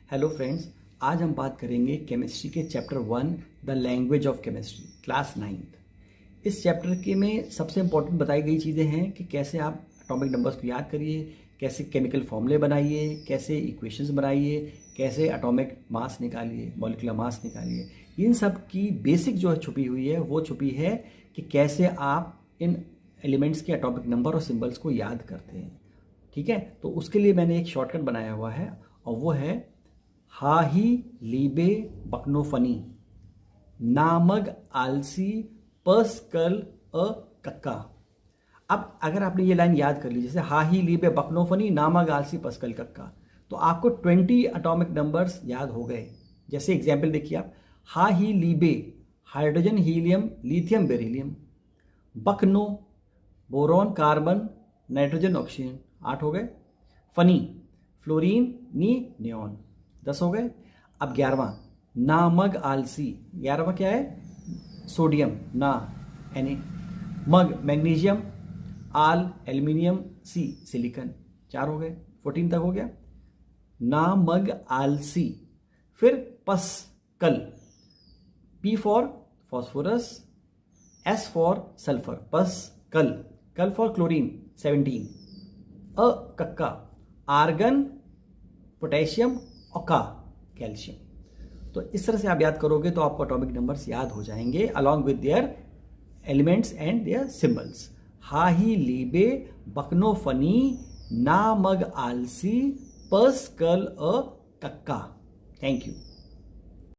Hello friends, आज हम बात करेंगे केमिस्ट्री के chapter 1 the language of chemistry class 9th। इस चैप्टर के में सबसे इंपॉर्टेंट बताई गई चीज़ें हैं कि कैसे आप एटॉमिक नंबर्स को याद करिए, कैसे केमिकल फॉर्मूले बनाइए, कैसे इक्वेशंस बनाइए, कैसे एटॉमिक मास निकालिए, मॉलिक्यूलर मास निकालिए। इन सब की बेसिक जो है छुपी हुई है वो छुपी है कि कैसे आप इन एलिमेंट्स के एटॉमिक नंबर और सिंबल्स को याद करते हैं। ठीक है, तो उसके लिए मैंने एक शॉर्टकट बनाया हुआ है और वो है हाही लीबे बकनोफनी नामग आलसी पर्सकल अ कक्का। अब अगर आपने ये लाइन याद कर ली, जैसे हाही लीबे बकनोफनी नामग आलसी पर्सकल कक्का, तो आपको 20 एटॉमिक नंबर्स याद हो गए। जैसे एग्जाम्पल देखिए आप, हाही लीबे हाइड्रोजन हीलियम लिथियम बेरिलियम, बकनो बोरॉन कार्बन नाइट्रोजन ऑक्सीजन 8 हो गए, फनी फ्लोरीन नी नियॉन 10 हो गए। अब 11वां नामग आलसी, 11वां क्या है? सोडियम ना Na, मग मैग्नीशियम, आल एल्यूमिनियम, सी सिलिकन 4 हो गए, 14 तक हो गया। नामग आलसी, फिर पस्कल, P for phosphorus, S for sulphur, पस्कल, कल फॉर क्लोरीन 17, अ कक्का आर्गन पोटेशियम और का कैल्शियम। तो इस तरह से आप याद करोगे तो आपको एटॉमिक नंबर्स याद हो जाएंगे along with their elements and their symbols. हाही लीबे बकनोफनी नामग आलसी पर्सकल अ कक्का। Thank you.